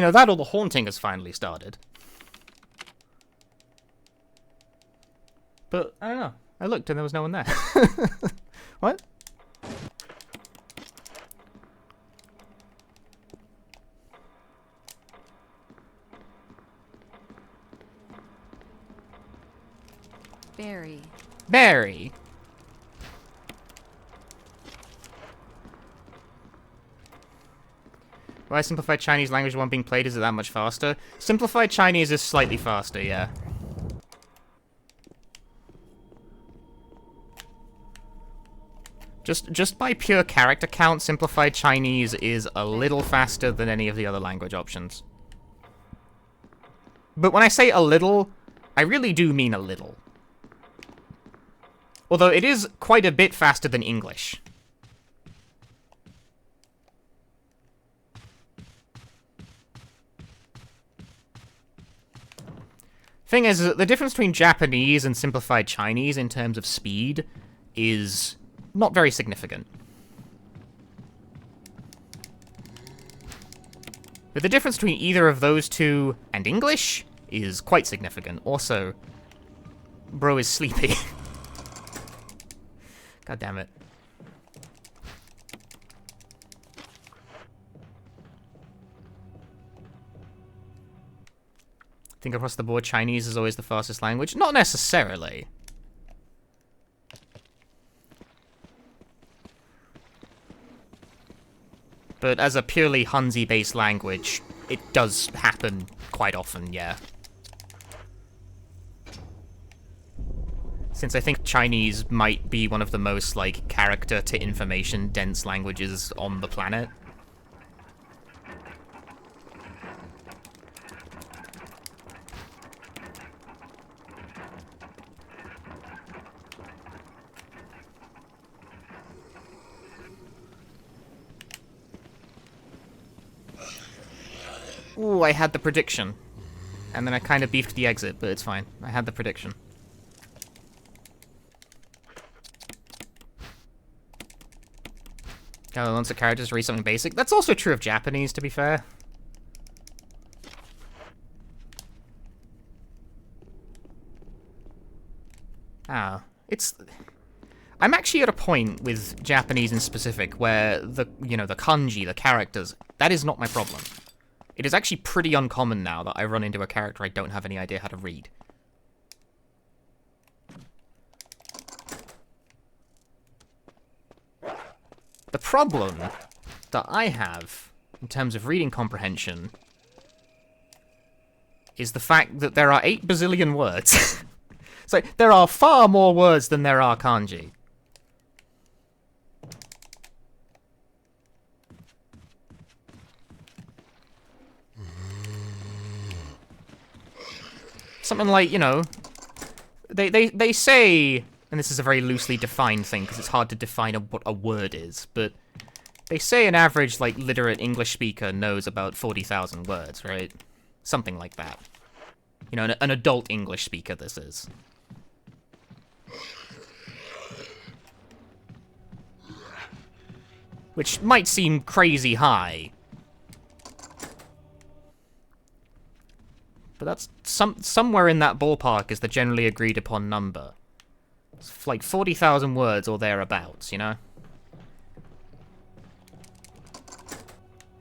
You know, that or the haunting has finally started. But, I don't know. I looked and there was no one there. What? Berry. Why simplified Chinese language one being played? Is it that much faster? Simplified Chinese is slightly faster, yeah. Just by pure character count, simplified Chinese is a little faster than any of the other language options. But when I say a little, I really do mean a little. Although it is quite a bit faster than English. Thing is, the difference between Japanese and simplified Chinese in terms of speed is not very significant. But the difference between either of those two and English is quite significant. Also, bro is sleepy. God damn it. Think across the board Chinese is always the fastest language? Not necessarily. But as a purely Hanzi-based language, it does happen quite often, yeah. Since I think Chinese might be one of the most, like, character-to-information dense languages on the planet. Ooh, I had the prediction. And then I kind of beefed the exit, but it's fine. I had the prediction. Oh, once a characters read something basic. That's also true of Japanese, to be fair. Ah, it's... I'm actually at a point with Japanese in specific where the, you know, the kanji, the characters, that is not my problem. It is actually pretty uncommon now that I run into a character I don't have any idea how to read. The problem that I have, in terms of reading comprehension, is the fact that there are 8 bazillion words. So, there are far more words than there are kanji. Something like, you know, they say, and this is a very loosely defined thing, because it's hard to define what a word is, but they say an average, like, literate English speaker knows about 40,000 words, right? Something like that. You know, an adult English speaker, this is. Which might seem crazy high. But that's somewhere in that ballpark is the generally agreed upon number. It's like 40,000 words or thereabouts, you know?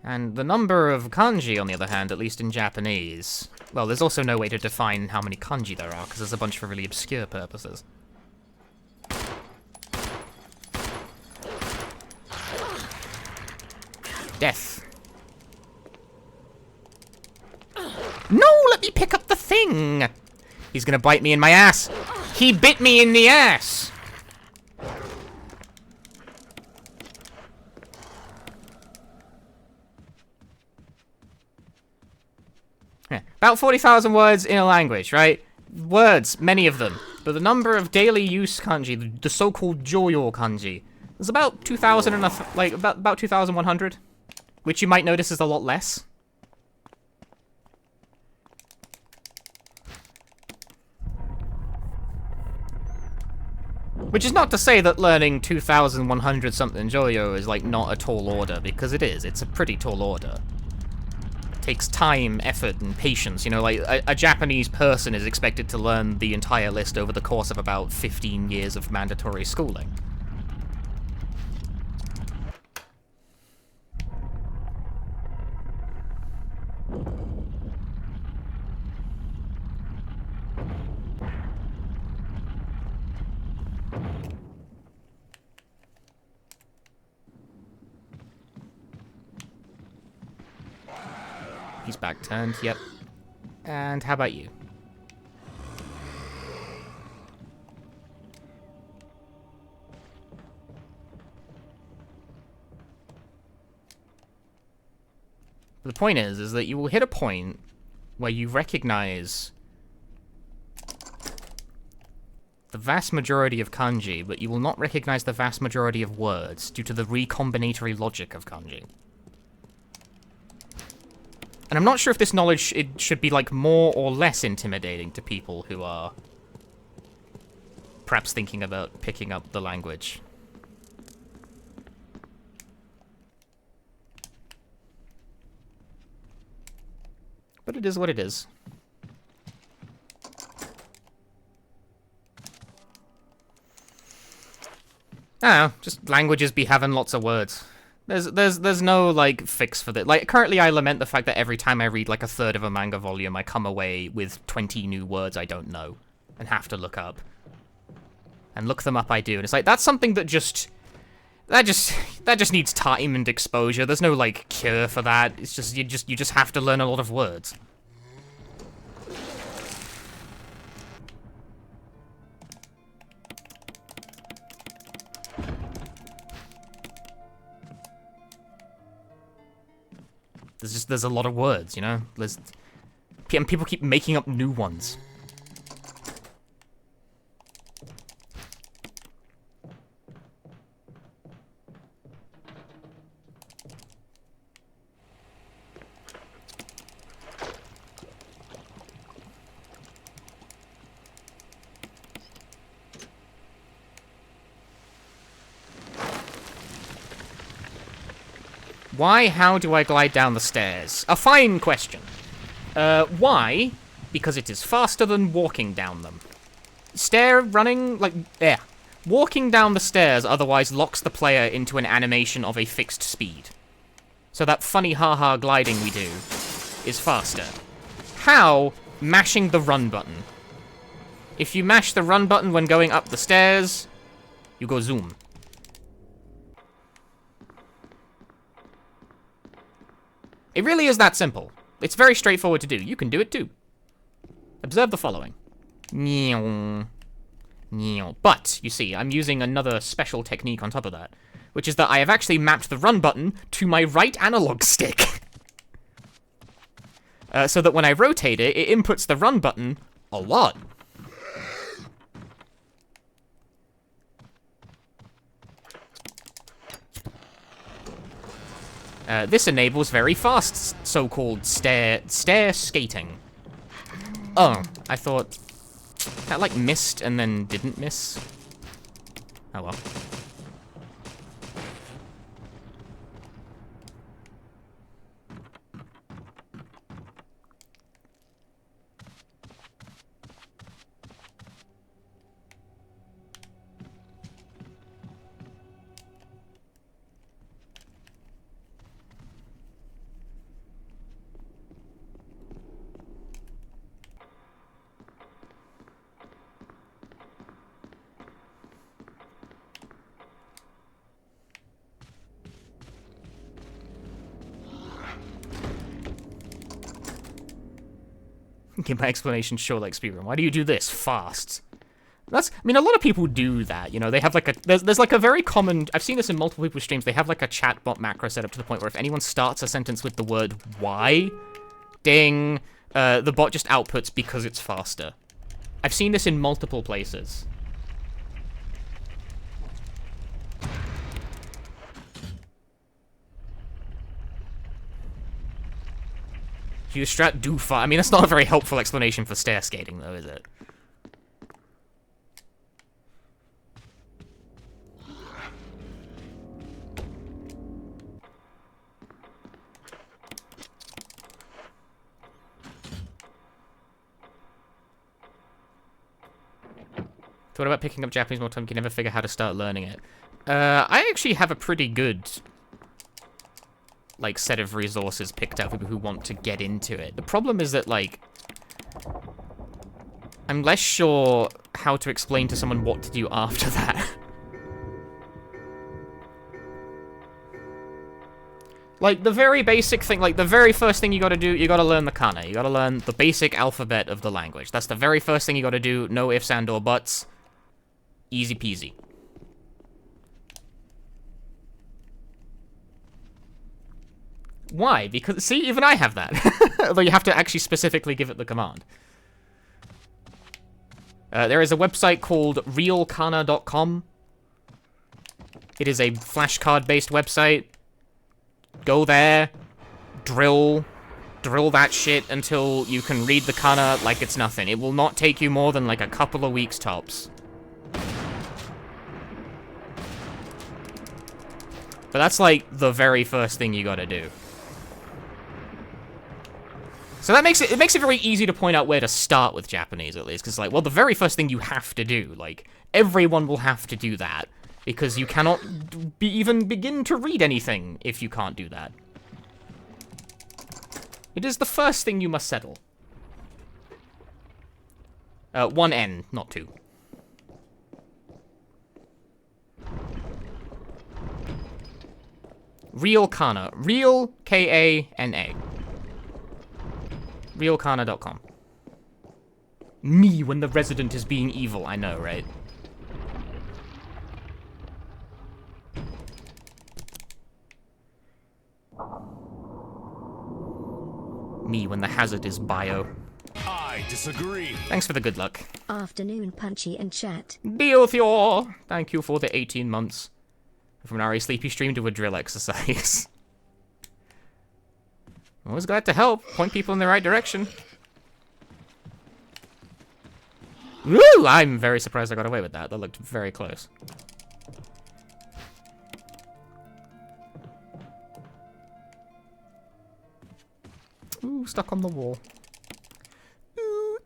And the number of kanji, on the other hand, at least in Japanese... Well, there's also no way to define how many kanji there are, because there's a bunch for really obscure purposes. Death. No, let me pick up the thing! He's gonna bite me in my ass. He bit me in the ass! Yeah, about 40,000 words in a language, right? Words, many of them. But the number of daily use kanji, the so-called joyo kanji, is about 2,000 and about 2,100. Which you might notice is a lot less. Which is not to say that learning 2,100 something Joyo is, like, not a tall order, because it is. It's a pretty tall order. takes time, effort, and patience. You know, like, a Japanese person is expected to learn the entire list over the course of about 15 years of mandatory schooling. He's back turned, yep. And how about you? The point is that you will hit a point where you recognize the vast majority of kanji, but you will not recognize the vast majority of words due to the recombinatory logic of kanji. And I'm not sure if this knowledge should be, like, more or less intimidating to people who are perhaps thinking about picking up the language. But it is what it is. I don't know, just languages be having lots of words. There's no, like, fix for that. Like, currently I lament the fact that every time I read, like, a third of a manga volume, I come away with 20 new words I don't know and have to look up. And look them up I do, and it's like, that's something that just... That just needs time and exposure. There's no, like, cure for that. It's just, you just have to learn a lot of words. There's a lot of words, you know? And people keep making up new ones. Why, how do I glide down the stairs? A fine question. Why? Because it is faster than walking down them. Running, like, yeah. Walking down the stairs otherwise locks the player into an animation of a fixed speed. So that funny haha gliding we do is faster. How? Mashing the run button. If you mash the run button when going up the stairs, you go zoom. It really is that simple. It's very straightforward to do. You can do it too. Observe the following. But, you see, I'm using another special technique on top of that, which is that I have actually mapped the run button to my right analog stick. So that when I rotate it, it inputs the run button a lot. This enables very fast so-called stair skating. Oh, I thought that, like, missed and then didn't miss. Oh well. Give my explanation show like speedrun. Why do you do this fast? I mean, a lot of people do that, you know, they have like there's like a very common, I've seen this in multiple people's streams, they have like a chatbot macro set up to the point where if anyone starts a sentence with the word why, ding, the bot just outputs because it's faster. I've seen this in multiple places. You strat do far. I mean, that's not a very helpful explanation for stair skating, though, is it? Thought about picking up Japanese more time, can never figure how to start learning it. I actually have a pretty good, like, set of resources picked out for people who want to get into it. The problem is that, like, I'm less sure how to explain to someone what to do after that. Like, the very basic thing, like, the very first thing you gotta do, you gotta learn the kana. You gotta learn the basic alphabet of the language. That's the very first thing you gotta do. No ifs and or buts. Easy peasy. Why? Because, see, even I have that. Although you have to actually specifically give it the command. There is a website called realkana.com. It is a flashcard-based website. Go there, drill that shit until you can read the kana like it's nothing. It will not take you more than like a couple of weeks tops. But that's like the very first thing you gotta do. So that makes it very easy to point out where to start with Japanese, at least, because like, well, the very first thing you have to do, like, everyone will have to do that. Because you cannot even begin to read anything if you can't do that. It is the first thing you must settle. 1 N, not 2. Real Kana. Real, K-A-N-A. Realkana.com. Me when the resident is being evil, I know, right? Me when the hazard is bio. I disagree. Thanks for the good luck. Afternoon, Punchy and chat. Beothior! Thank you for the 18 months. From an RE sleepy stream to a drill exercise. Always glad to help. Point people in the right direction. Woo! I'm very surprised I got away with that. That looked very close. Ooh, stuck on the wall. Ooh.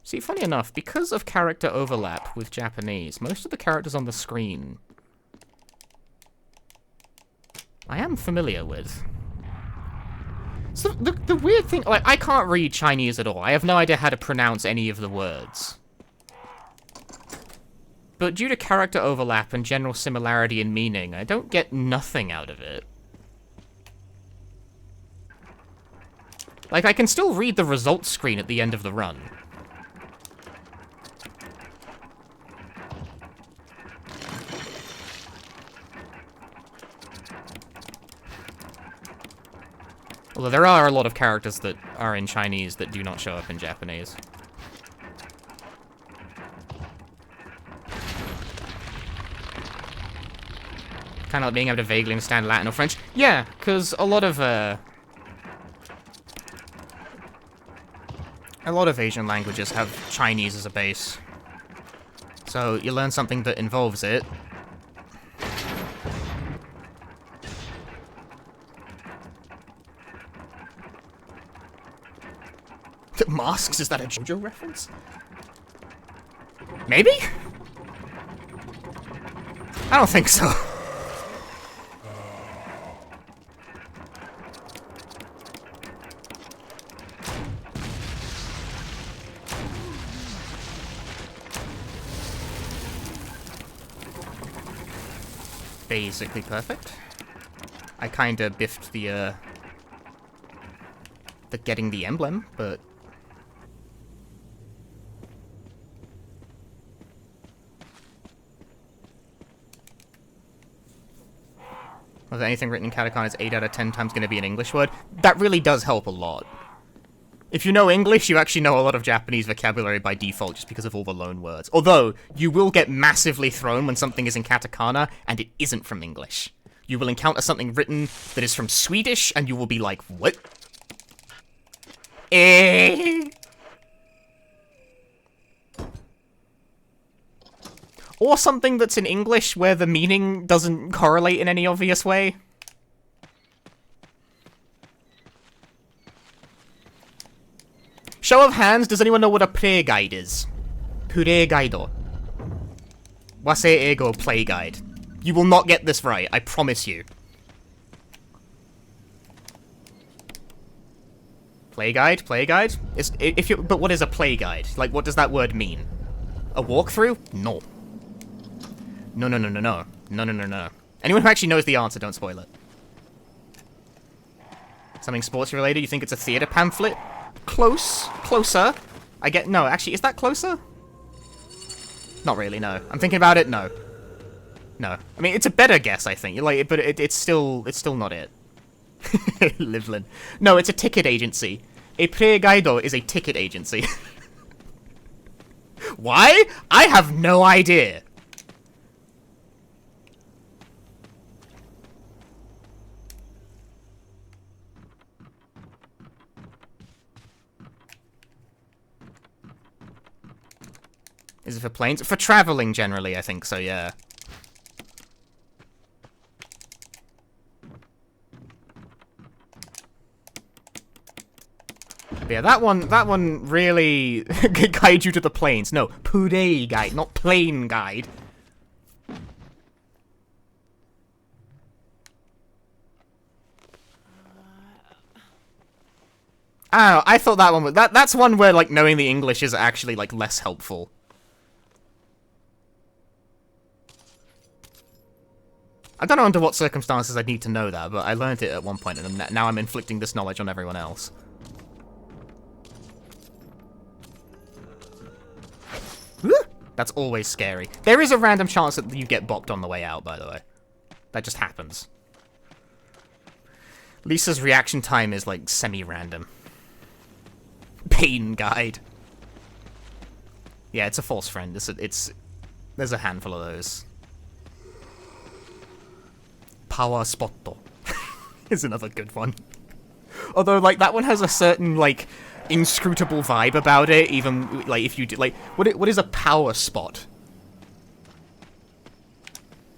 See, funny enough, because of character overlap with Japanese, most of the characters on the screen I am familiar with. So the weird thing, like, I can't read Chinese at all. I have no idea how to pronounce any of the words. But due to character overlap and general similarity in meaning, I don't get nothing out of it. Like, I can still read the results screen at the end of the run. Although there are a lot of characters that are in Chinese that do not show up in Japanese. Kind of like being able to vaguely understand Latin or French. Yeah, because a lot of Asian languages have Chinese as a base. So you learn something that involves it. Masks? Is that a JoJo reference? Maybe? I don't think so. Basically perfect. I kinda biffed the getting the emblem, but was anything written in katakana is 8 out of 10 times going to be an English word? That really does help a lot. If you know English, you actually know a lot of Japanese vocabulary by default just because of all the loan words. Although, you will get massively thrown when something is in katakana and it isn't from English. You will encounter something written that is from Swedish and you will be like, what? Or something that's in English where the meaning doesn't correlate in any obvious way. Show of hands, does anyone know what a play guide is? Play guide. Wase ego play guide. You will not get this right, I promise you. Play guide? Play guide? But what is a play guide? Like, what does that word mean? A walkthrough? No. No, no, no, no, no. No, no, no, no. Anyone who actually knows the answer, don't spoil it. Something sports related? You think it's a theater pamphlet? Close. Closer. No, actually, is that closer? Not really, no. I'm thinking about it, no. No. I mean, it's a better guess, I think. Like, but it's still not it. Livlin. No, it's a ticket agency. A pre-guido is a ticket agency. Why? I have no idea. Is it for planes? For traveling, generally, I think so, yeah. But yeah, that one really could guide you to the planes. No, Purei guide, not plane guide. Oh, I thought that one was... That's one where, like, knowing the English is actually, like, less helpful. I don't know under what circumstances I'd need to know that, but I learned it at one point, and now I'm inflicting this knowledge on everyone else. That's always scary. There is a random chance that you get bopped on the way out, by the way. That just happens. Lisa's reaction time is, like, semi-random. Pain guide. Yeah, it's a false friend. There's a handful of those. Power spotto is another good one. Although, like, that one has a certain, like, inscrutable vibe about it, even, like, if you do, like, what is a power spot?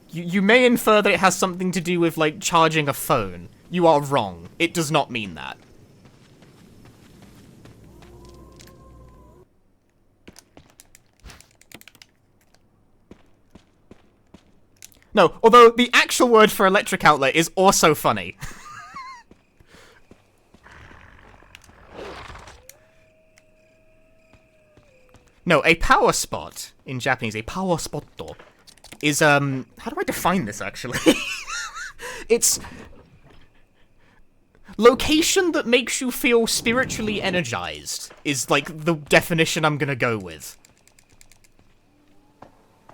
You may infer that it has something to do with, like, charging a phone. You are wrong. It does not mean that. No, although the actual word for electric outlet is also funny. No, a power spot, in Japanese, a power spotto, is, how do I define this, actually? It's... location that makes you feel spiritually energized, is, like, the definition I'm gonna go with.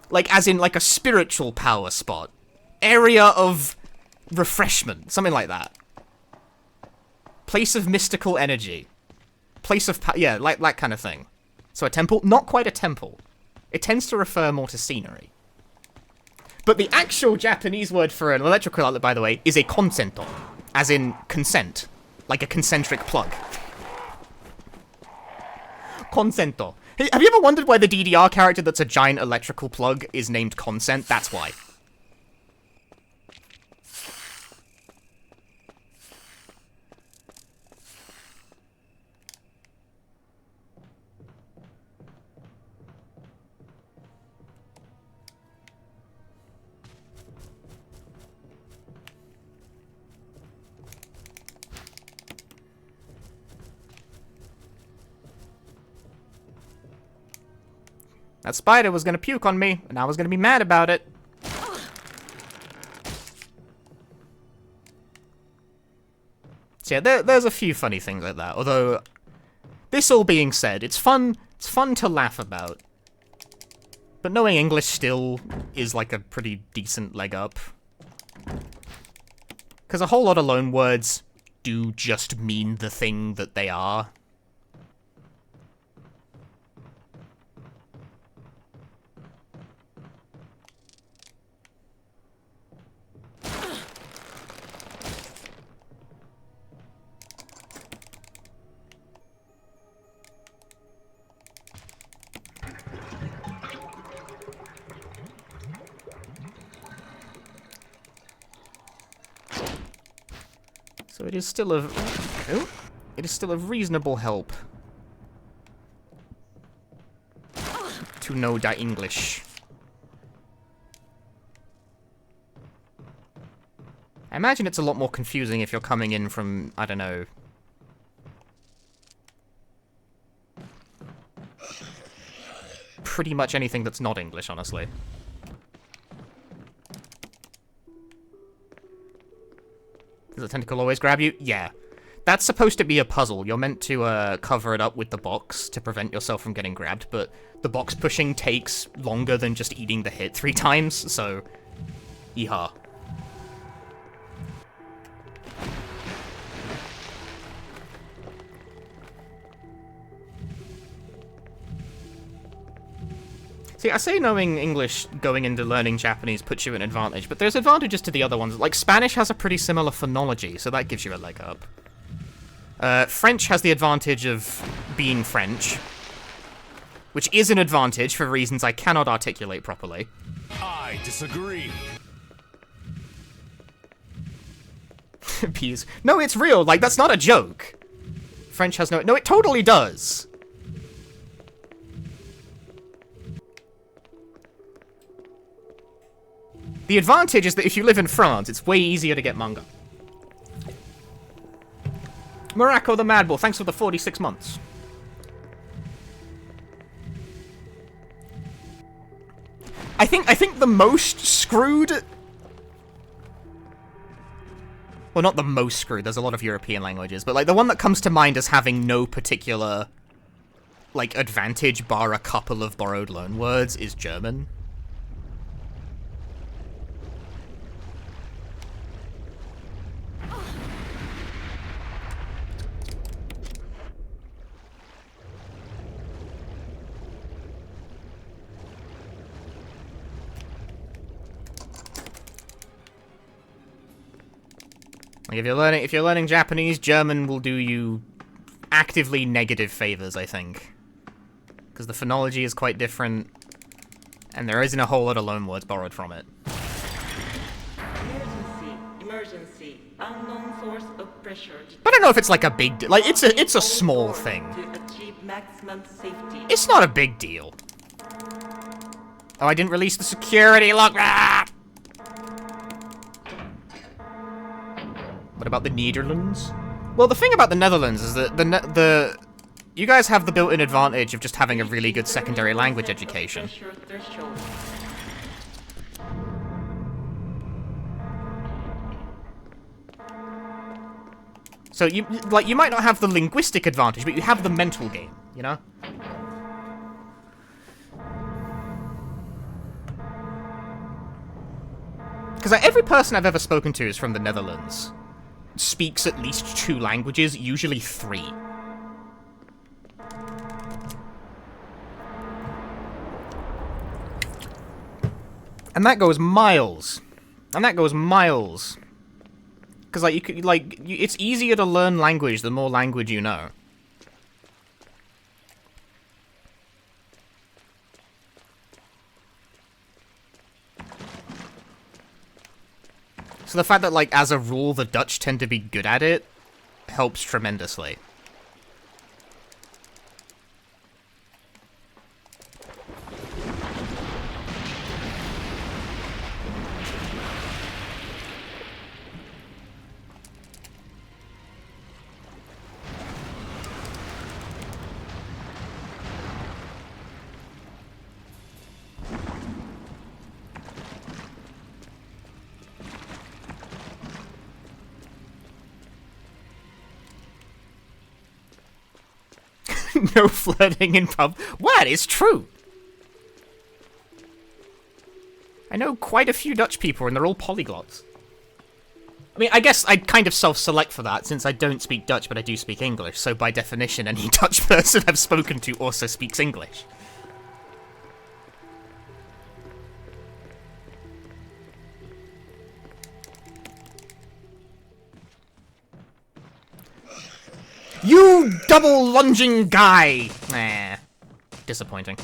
Like, as in, like, a spiritual power spot. Area of refreshment. Something like that. Place of mystical energy. Place of yeah, like that kind of thing. So a temple? Not quite a temple. It tends to refer more to scenery. But the actual Japanese word for an electrical outlet, by the way, is a consento. As in consent. Like a concentric plug. Consento. Hey, have you ever wondered why the DDR character that's a giant electrical plug is named Consent? That's why. That spider was gonna puke on me, and I was gonna be mad about it. So yeah, there's a few funny things like that, although, this all being said, it's fun to laugh about. But knowing English still is like a pretty decent leg up. Because a whole lot of loanwords do just mean the thing that they are. So it is still a... Oh, it is still a reasonable help to know the English. I imagine it's a lot more confusing if you're coming in from, I don't know... pretty much anything that's not English, honestly. Does the tentacle always grab you? Yeah. That's supposed to be a puzzle. You're meant to cover it up with the box to prevent yourself from getting grabbed, but the box pushing takes longer than just eating the hit 3 times, so... Yeehaw. See, I say knowing English going into learning Japanese puts you at an advantage, but there's advantages to the other ones. Like, Spanish has a pretty similar phonology, so that gives you a leg up. French has the advantage of being French, which is an advantage for reasons I cannot articulate properly. I disagree. Peas. No, it's real. Like, that's not a joke. French has no... No, it totally does. The advantage is that if you live in France, it's way easier to get manga. Morocco the Madball, thanks for the 46 months. I think the most screwed... Well, not the most screwed, there's a lot of European languages, but like the one that comes to mind as having no particular like advantage bar a couple of borrowed loan words is German. Like if you're learning Japanese, German will do you actively negative favors, I think. Because the phonology is quite different, and there isn't a whole lot of loanwords borrowed from it. Emergency, unknown source of pressure. But I don't know if it's like a big like it's a small thing. To achieve maximum safety. It's not a big deal. Oh, I didn't release the security lock. Ah! What about the Netherlands? Well, the thing about the Netherlands is that you guys have the built-in advantage of just having a really good secondary language education. So you might not have the linguistic advantage, but you have the mental game, you know? Because every person I've ever spoken to is from the Netherlands. Speaks at least 2 languages, usually 3. And that goes miles. And that goes miles. Because like it's easier to learn language the more language you know. So the fact that, like, as a rule, the Dutch tend to be good at it helps tremendously. No flirting in pub. What? It's true. I know quite a few Dutch people, and they're all polyglots. I mean, I guess I'd kind of self-select for that, since I don't speak Dutch, but I do speak English, so by definition, any Dutch person I've spoken to also speaks English. You double-lunging guy! Nah. Disappointing.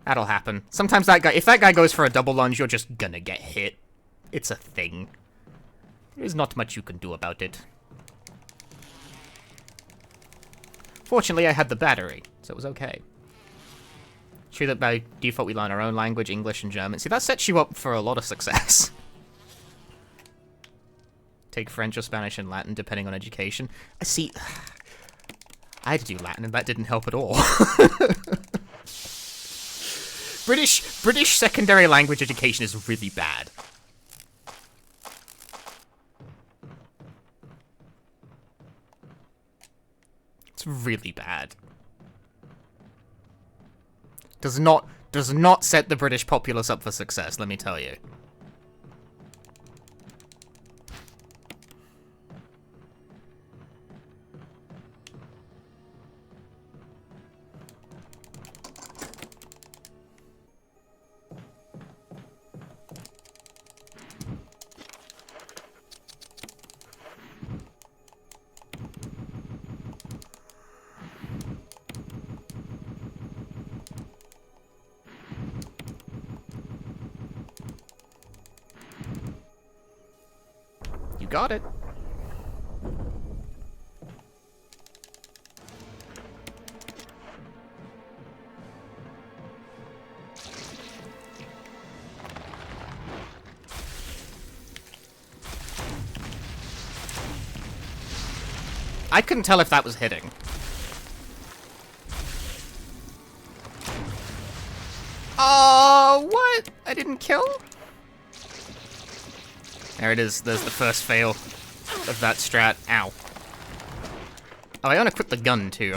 That'll happen. Sometimes that guy, if that guy goes for a double lunge, you're just gonna get hit. It's a thing. There's not much you can do about it. Fortunately, I had the battery, so it was okay. True that by default we learn our own language, English and German. See, that sets you up for a lot of success. Take French or Spanish and Latin, depending on education. I see. I had to do Latin, and that didn't help at all. British secondary language education is really bad. It's really bad. Does not set the British populace up for success, let me tell you. You got it. I couldn't tell if that was hitting. Oh, what? I didn't kill? There it is. There's the first fail of that strat. Ow. Oh, I want to quit the gun, too.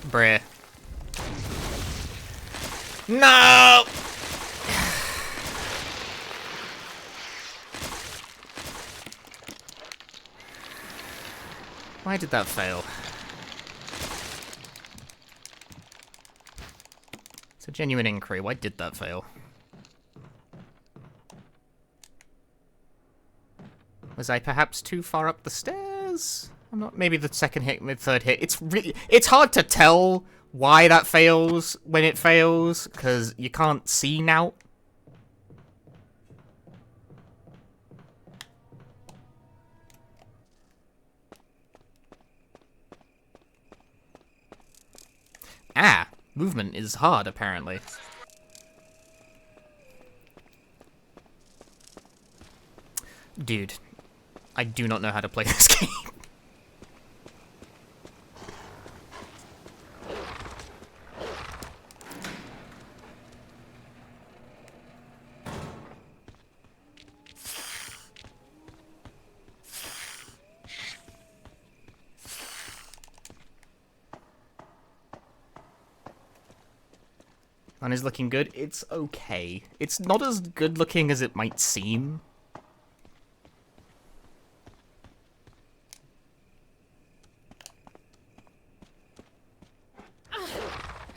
Bruh. No! Why did that fail? It's a genuine inquiry. Why did that fail? Was I perhaps too far up the stairs? I'm not. Maybe the second hit, third hit. It's hard to tell why that fails when it fails, because you can't see now. Ah, movement is hard, apparently. Dude, I do not know how to play this game. One is looking good. It's okay. It's not as good looking as it might seem.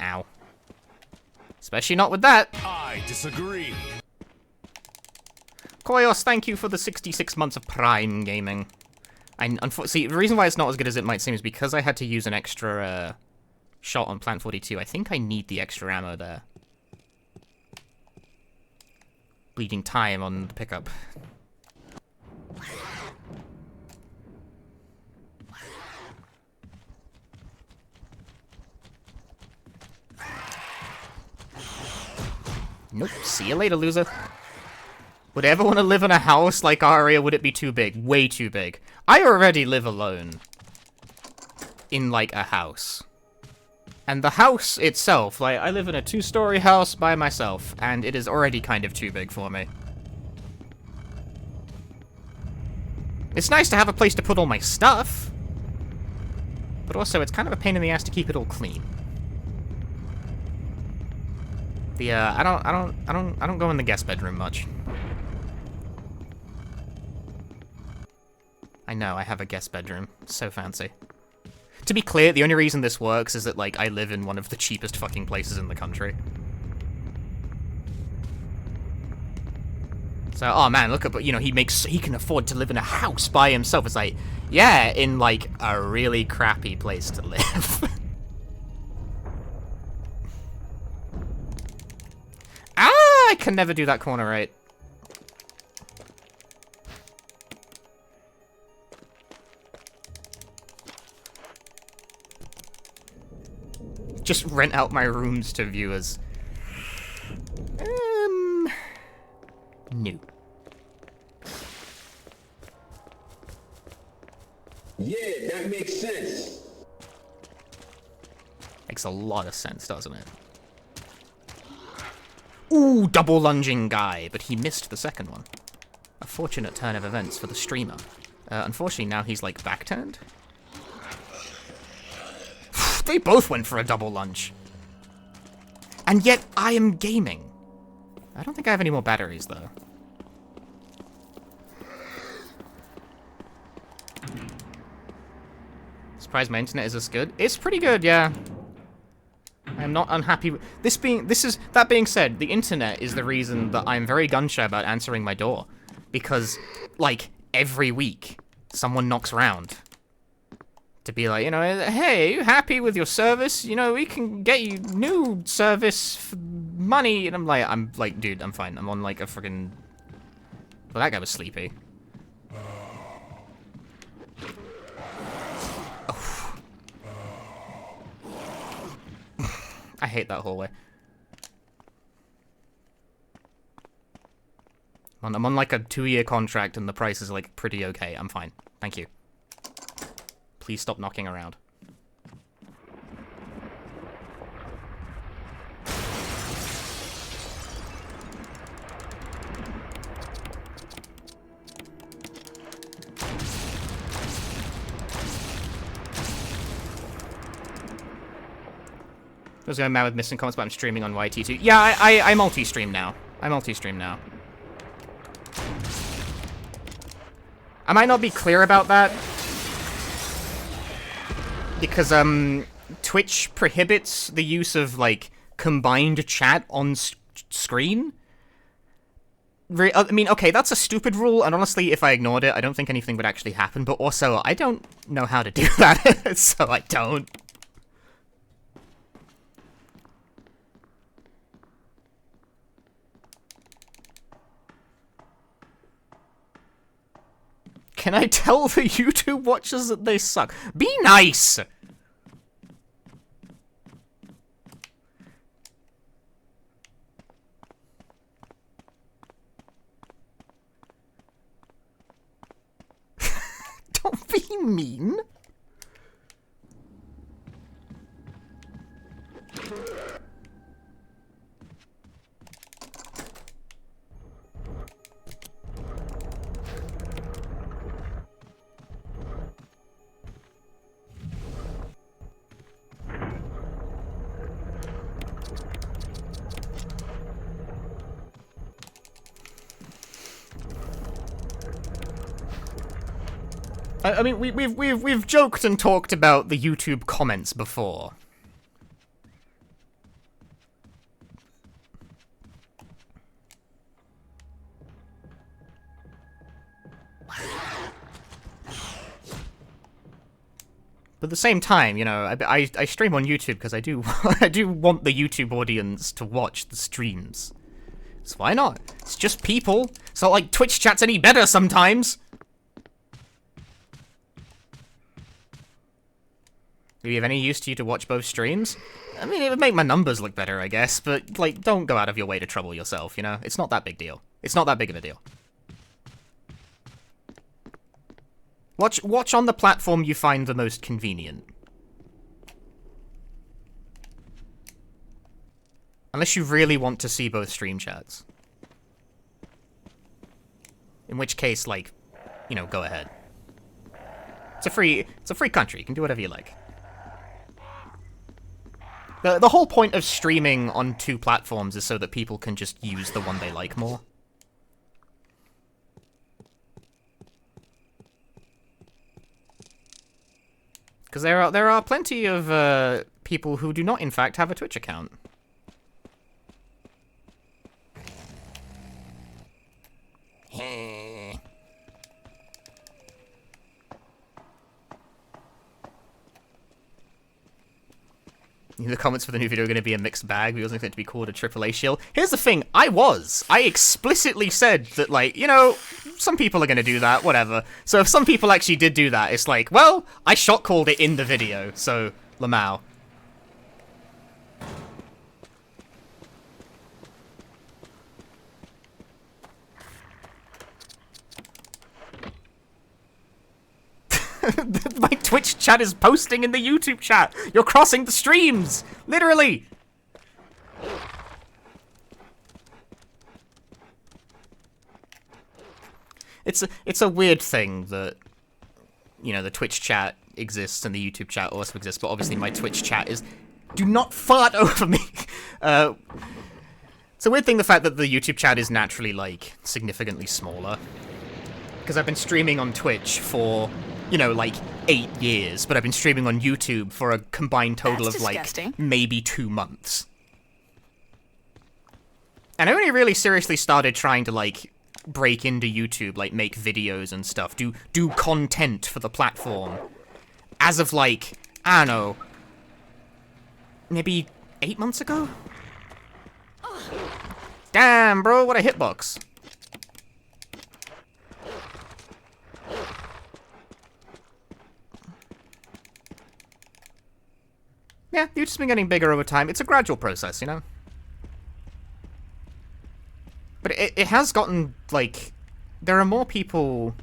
Ow. Especially not with that. I disagree. Koyos, thank you for the 66 months of Prime gaming. See, the reason why it's not as good as it might seem is because I had to use an extra shot on Plant 42. I think I need the extra ammo there. Bleeding time on the pickup. Nope. See you later, loser. Would I ever want to live in a house like Aria? Would it be too big? Way too big. I already live alone. In, like, a house. And the house itself, like, I live in a 2-story house by myself, and it is already kind of too big for me. It's nice to have a place to put all my stuff. But also, it's kind of a pain in the ass to keep it all clean. I don't go in the guest bedroom much. I know, I have a guest bedroom. It's so fancy. To be clear, the only reason this works is that, like, I live in one of the cheapest fucking places in the country. So, oh man, look at, you know, he can afford to live in a house by himself. It's like, yeah, in, like, a really crappy place to live. Ah, I can never do that corner right. Just rent out my rooms to viewers. No. Yeah, that makes sense. Makes a lot of sense, doesn't it? Ooh, double lunging guy, but he missed the second one. A fortunate turn of events for the streamer. Unfortunately, now he's, like, back-turned. They both went for a double lunge. And yet, I am gaming. I don't think I have any more batteries, though. Surprised my internet is this good. It's pretty good, yeah. I'm not unhappy with that being said, the internet is the reason that I'm very gun-shy about answering my door. Because, like, every week, someone knocks around. To be like, you know, hey, are you happy with your service? You know, we can get you new service for money. And I'm like, dude, I'm fine. I'm on, like, a friggin'... Well, that guy was sleepy. I hate that hallway. I'm on like a 2-year contract and the price is like pretty okay. I'm fine. Thank you. Please stop knocking around. I was going mad with missing comments, but I'm streaming on YT2. Yeah, I multi-stream now. I multi-stream now. I might not be clear about that. Because, Twitch prohibits the use of, like, combined chat on screen. I mean, okay, that's a stupid rule, and honestly, if I ignored it, I don't think anything would actually happen, but also, I don't know how to do that, so I don't. Can I tell the YouTube watchers that they suck? Be nice! Don't be mean. I mean, we've joked and talked about the YouTube comments before. But at the same time, you know, I stream on YouTube because I do I do want the YouTube audience to watch the streams. So why not? It's just people. It's not like Twitch chat's any better sometimes. Do you have any use to you to watch both streams? I mean, it would make my numbers look better, I guess, but, like, don't go out of your way to trouble yourself, you know? It's not that big deal. It's not that big of a deal. Watch on the platform you find the most convenient. Unless you really want to see both stream chats. In which case, like, you know, go ahead. It's a free country. You can do whatever you like. The whole point of streaming on 2 platforms is so that people can just use the one they like more. Because there are plenty of people who do not, in fact, have a Twitch account. The comments for the new video are going to be a mixed bag. We wasn't going to be called a AAA shield. Here's the thing. I explicitly said that, like, you know, some people are going to do that, whatever. So if some people actually did do that, it's like, well, I shot called it in the video, so, Lamau. My Twitch chat is posting in the YouTube chat. You're crossing the streams, literally. It's a weird thing that, you know, the Twitch chat exists and the YouTube chat also exists, but obviously my Twitch chat is... Do not fart over me! It's a weird thing, the fact that the YouTube chat is naturally, like, significantly smaller. Because I've been streaming on Twitch for, you know, like, 8 years, but I've been streaming on YouTube for a combined total of, like, maybe 2 months. And I only really seriously started trying to, like, break into YouTube, like, make videos and stuff, do content for the platform, as of, like, I don't know, maybe 8 months ago? Damn, bro, what a hitbox. Yeah, YouTube's been getting bigger over time. It's a gradual process, you know? But it has gotten, like... There are more people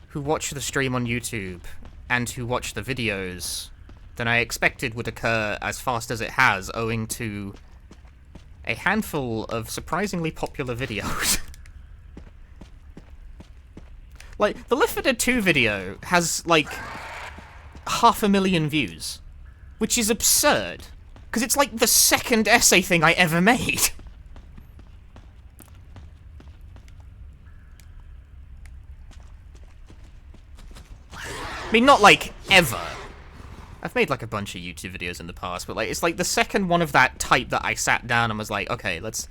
who watch the stream on YouTube and who watch the videos than I expected would occur as fast as it has, owing to a handful of surprisingly popular videos. Like, the Left 4 Dead 2 video has, like, 500,000 views, which is absurd, because it's, like, the second essay thing I ever made. I mean, not, like, ever. I've made, like, a bunch of YouTube videos in the past, but, like, it's, like, the second one of that type that I sat down and was like, okay, let's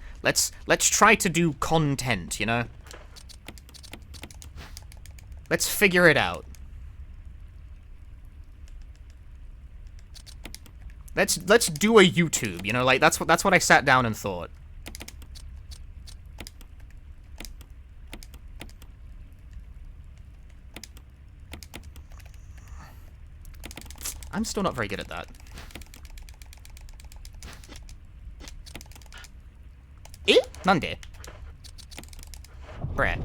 try to do content, you know? Let's figure it out. Let's do a YouTube, you know? Like, that's what I sat down and thought. I'm still not very good at that. Eh? Nande? Brett.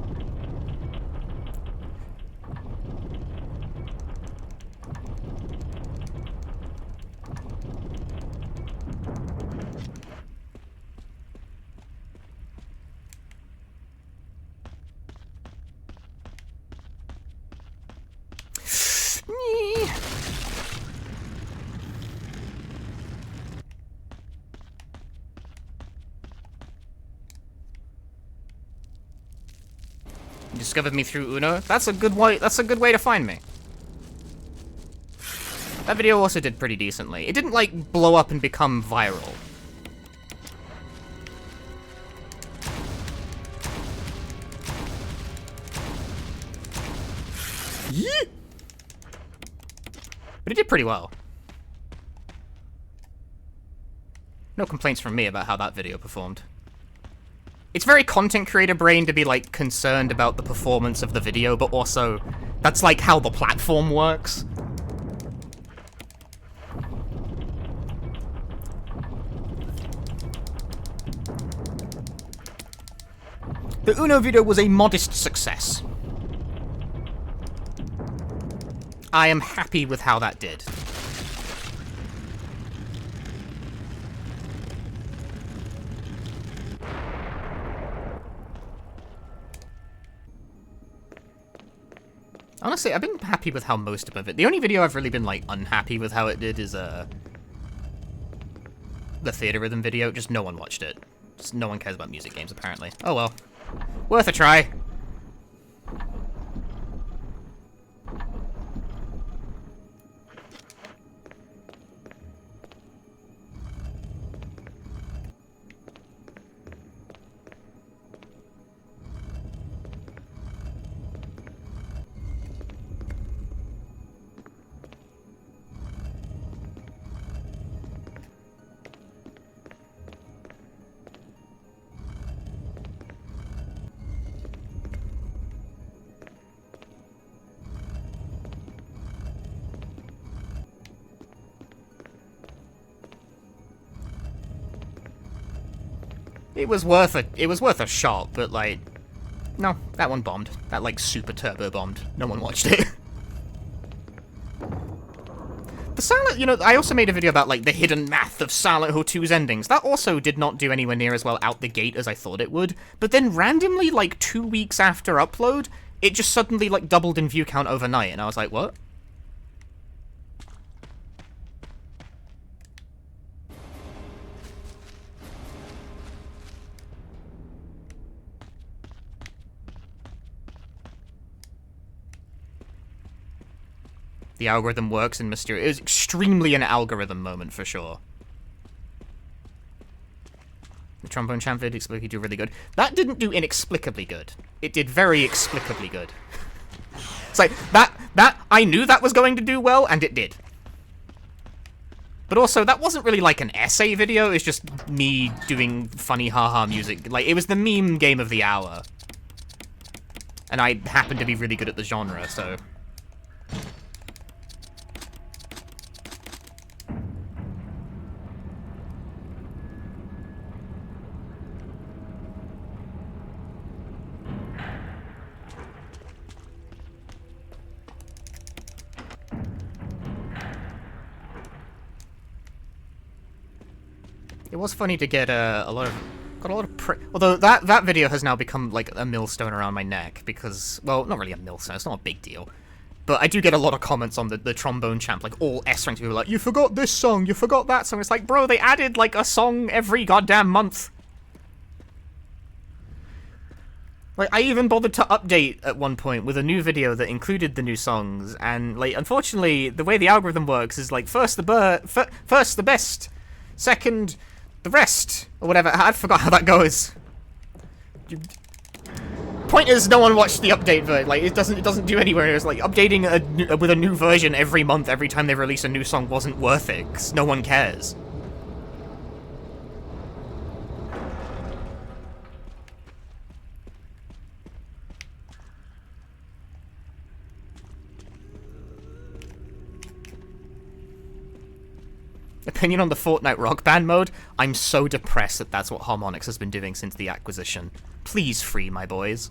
You discovered me through Uno. That's a good way to find me. That video also did pretty decently. It didn't, like, blow up and become viral. Yeet! But it did pretty well. No complaints from me about how that video performed. It's very content creator brain to be, like, concerned about the performance of the video, but also, that's, like, how the platform works. The Uno video was a modest success. I am happy with how that did. Honestly, I've been happy with how most of it. The only video I've really been, like, unhappy with how it did is, the Theater Rhythm video. Just no one watched it. Just no one cares about music games, apparently. Oh well. Worth a try. It was worth a shot, but, like, no, that one bombed. That, like, super turbo bombed. No one watched it. The Silent, you know, I also made a video about, like, the hidden math of Silent Hill 2's endings. That also did not do anywhere near as well out the gate as I thought it would. But then randomly, like, 2 weeks after upload, it just suddenly, like, doubled in view count overnight. And I was like, what? The algorithm works in mysterious... It was extremely an algorithm moment, for sure. The trombone champ did explicably do really good. That didn't do inexplicably good. It did very explicably good. It's like, I knew that was going to do well, and it did. But also, that wasn't really like an essay video, it's just me doing funny haha music. Like, it was the meme game of the hour. And I happened to be really good at the genre, so... It was funny to get a lot of although that video has now become like a millstone around my neck because, well, not really a millstone, it's not a big deal. But I do get a lot of comments on the trombone champ, like all S-rank people like, you forgot this song, you forgot that song. It's like, bro, they added like a song every goddamn month. Like, I even bothered to update at one point with a new video that included the new songs, and like, unfortunately, the way the algorithm works is like, first the best, second the rest, or whatever. I forgot how that goes. Point is, no one watched the update version. Like, it doesn't do anywhere. It's like updating with a new version every month, every time they release a new song wasn't worth it, 'cause no one cares. Opinion on the Fortnite Rock Band mode? I'm so depressed that that's what Harmonix has been doing since the acquisition. Please free my boys.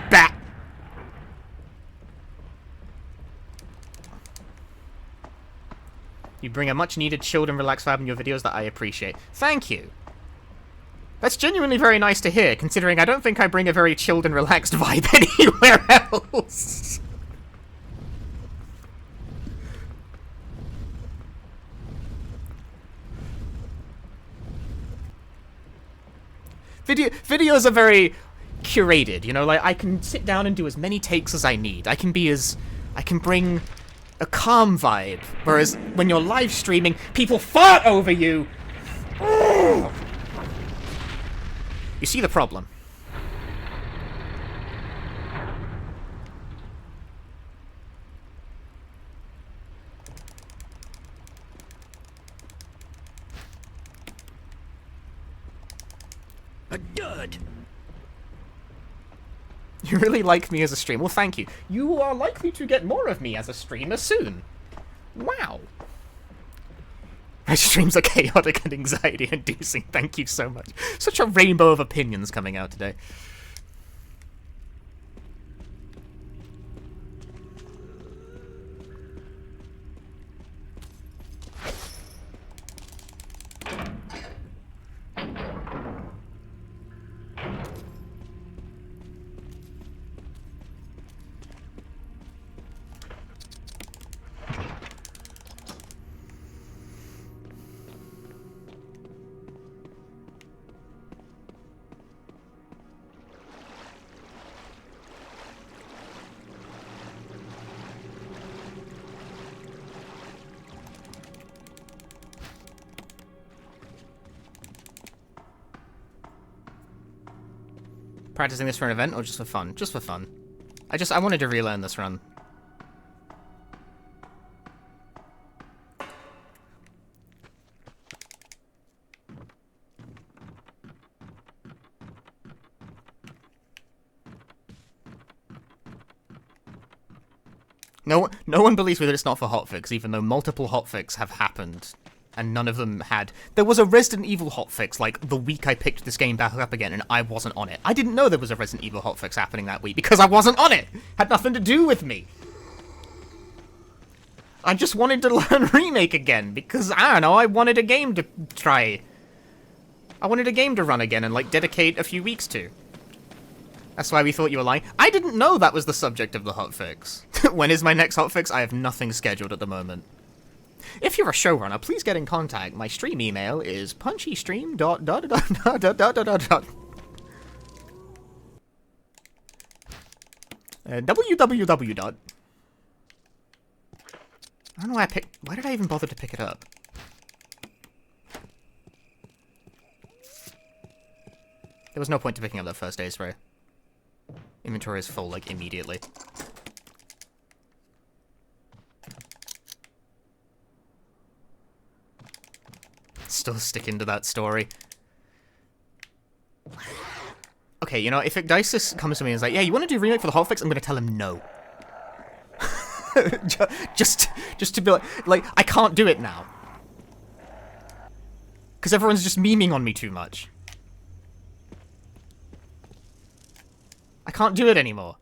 Bat! You bring a much needed chilled and relaxed vibe in your videos that I appreciate. Thank you! That's genuinely very nice to hear, considering I don't think I bring a very chilled and relaxed vibe anywhere else. Videos are very curated, you know, like, I can sit down and do as many takes as I need. I can bring a calm vibe, whereas when you're live streaming, people fart over you! Ugh. You see the problem. A dud! You really like me as a streamer. Well, thank you. You are likely to get more of me as a streamer soon. Wow. My streams are chaotic and anxiety-inducing. Thank you so much. Such a rainbow of opinions coming out today. Practicing this for an event or just for fun? Just for fun. I wanted to relearn this run. No one believes me that it's not for hotfix, even though multiple hotfix have happened and none of them had... There was a Resident Evil hotfix, like, the week I picked this game back up again, and I wasn't on it. I didn't know there was a Resident Evil hotfix happening that week, because I wasn't on it! Had nothing to do with me! I just wanted to learn Remake again, because, I don't know, I wanted a game to try. I wanted a game to run again and, like, dedicate a few weeks to. That's why we thought you were lying. I didn't know that was the subject of the hotfix. When is my next hotfix? I have nothing scheduled at the moment. If you're a showrunner, please get in contact. My stream email is punchystream. www. I don't know why I picked... Why did I even bother to pick it up? There was no point to picking up that first aid spray. Inventory is full, like, immediately. Still sticking to that story. Okay, you know, if Igdisis comes to me and is like, yeah, you want to do Remake for the hotfix? I'm gonna tell him no. just to be like, I can't do it now. Because everyone's just memeing on me too much. I can't do it anymore.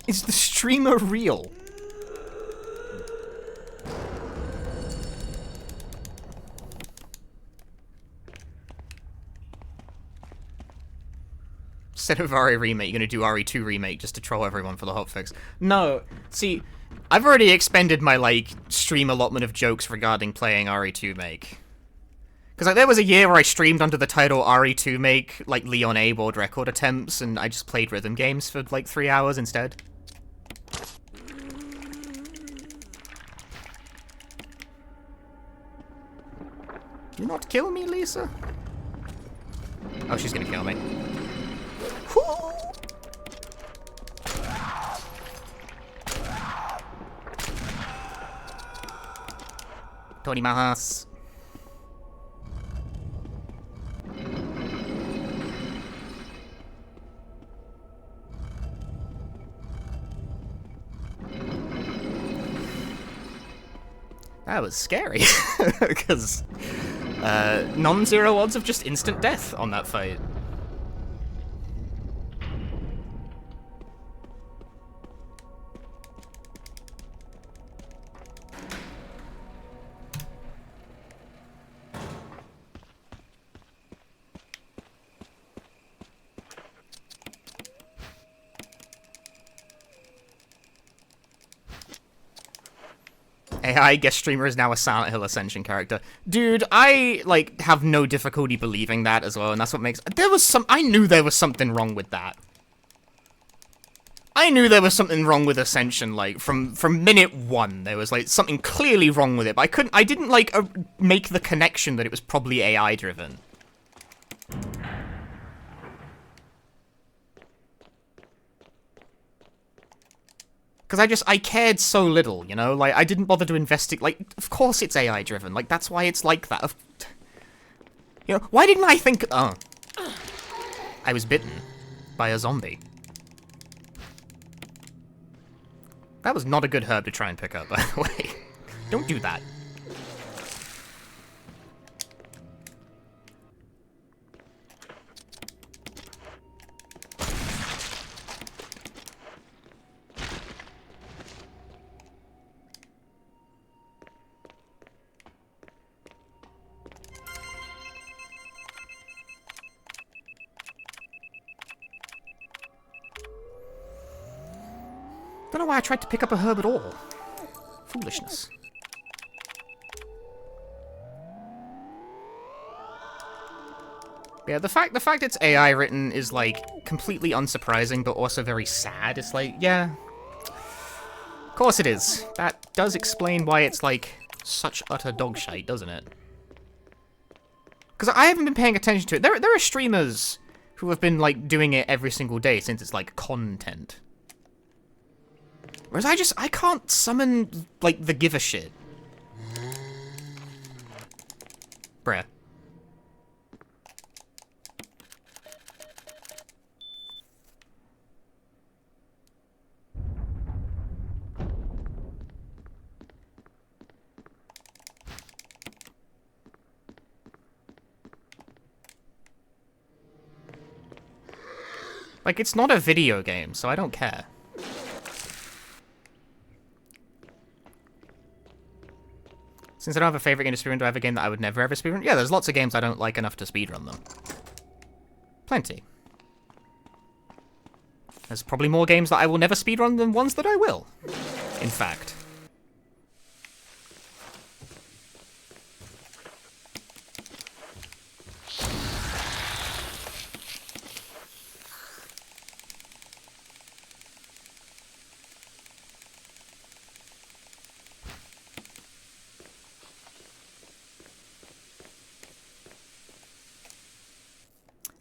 Is the streamer real? Instead of RE Remake, you're gonna do RE2 Remake just to troll everyone for the hotfix. No, see, I've already expended my, like, stream allotment of jokes regarding playing RE2 Make. Because, like, there was a year where I streamed under the title RE2 Make, like, Leon A world record attempts, and I just played rhythm games for, like, 3 hours instead. Do not kill me, Lisa. Oh, she's gonna kill me. Torimasu. That was scary, because non-zero odds of just instant death on that fight. AI guest streamer is now a Silent Hill Ascension character. Dude, I, like, have no difficulty believing that as well, and that's what makes... I knew there was something wrong with that. I knew there was something wrong with Ascension, like, from minute one. There was, like, something clearly wrong with it, but I didn't, like, make the connection that it was probably AI-driven. Because I cared so little, you know? Like, I didn't bother to investigate. Like, of course it's AI-driven. Like, that's why it's like that. You know, why didn't I think... Oh. I was bitten by a zombie. That was not a good herb to try and pick up, by the way. Don't do that. Don't know why I tried to pick up a herb at all. Foolishness. Yeah, the fact it's AI written is, like, completely unsurprising, but also very sad. It's like, yeah, of course it is. That does explain why it's, like, such utter dogshite, doesn't it? Because I haven't been paying attention to it. There are streamers who have been, like, doing it every single day since it's, like, content. Whereas I can't summon, like, the give a shit. Bruh. Like, it's not a video game, so I don't care. Since I don't have a favorite game to speedrun, do I have a game that I would never ever speedrun? Yeah, there's lots of games I don't like enough to speedrun them. Plenty. There's probably more games that I will never speedrun than ones that I will. In fact.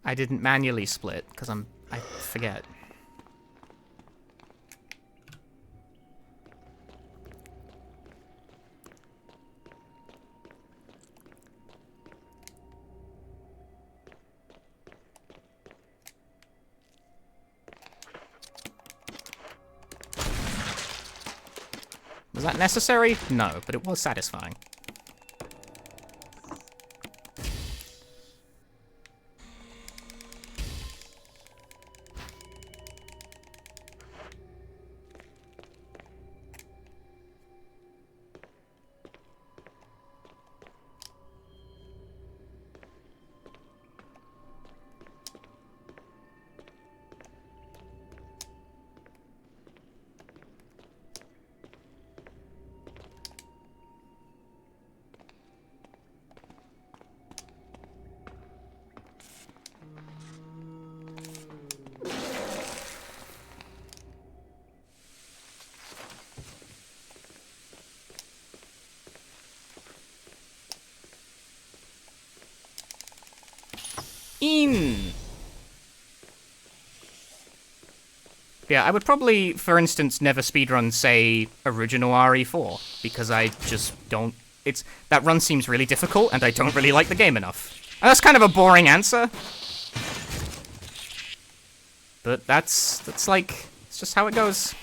I didn't manually split, because I forget. Was that necessary? No, but it was satisfying. Yeah, I would probably, for instance, never speedrun, say, original RE4, because I just don't... that run seems really difficult, and I don't really like the game enough. And that's kind of a boring answer. But that's like, it's just how it goes.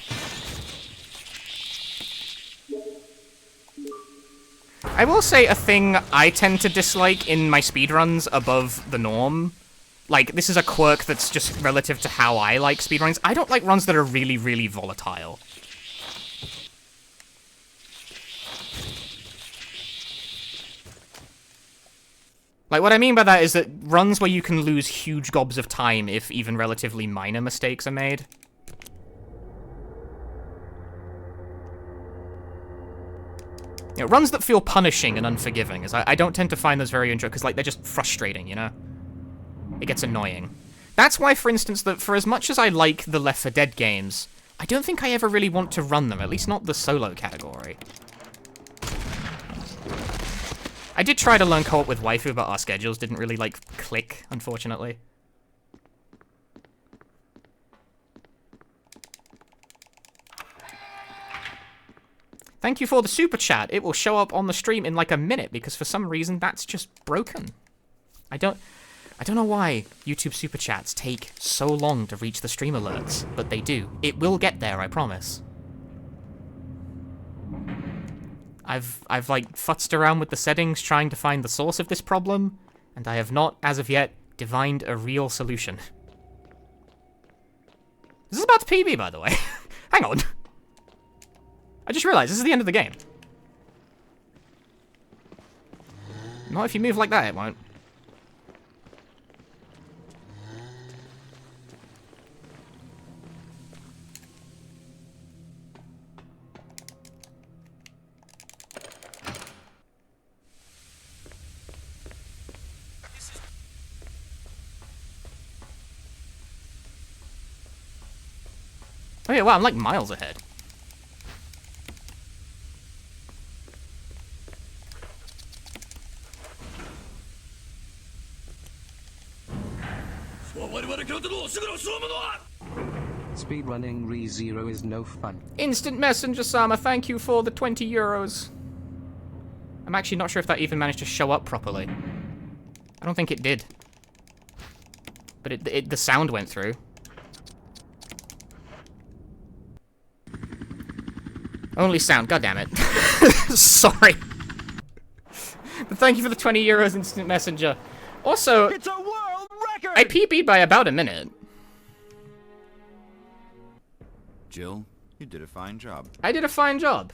I will say a thing I tend to dislike in my speedruns above the norm. Like, this is a quirk that's just relative to how I like speedruns. I don't like runs that are really, really volatile. Like, what I mean by that is that runs where you can lose huge gobs of time if even relatively minor mistakes are made. You know, runs that feel punishing and unforgiving, is I don't tend to find those very interesting, because, like, they're just frustrating, you know? It gets annoying. That's why, for instance, that for as much as I like the Left 4 Dead games, I don't think I ever really want to run them, at least not the solo category. I did try to learn co-op with Waifu, but our schedules didn't really, like, click, unfortunately. Thank you for the super chat. It will show up on the stream in, like, a minute, because for some reason that's just broken. I don't know why YouTube super chats take so long to reach the stream alerts, but they do. It will get there, I promise. I've like futzed around with the settings trying to find the source of this problem, and I have not, as of yet, divined a real solution. This is about to PB, by the way. Hang on. I just realized this is the end of the game. Not if you move like that, it won't. Oh yeah, wow, I'm like miles ahead. Speedrunning ReZero is no fun. Instant Messenger Sama, thank you for the 20 euros. I'm actually not sure if that even managed to show up properly. I don't think it did. But the sound went through. Only sound, goddammit. Sorry. But thank you for the 20 euros, Instant Messenger. Also, It's a world record! I PB'd by about a minute. Jill, you did a fine job. I did a fine job.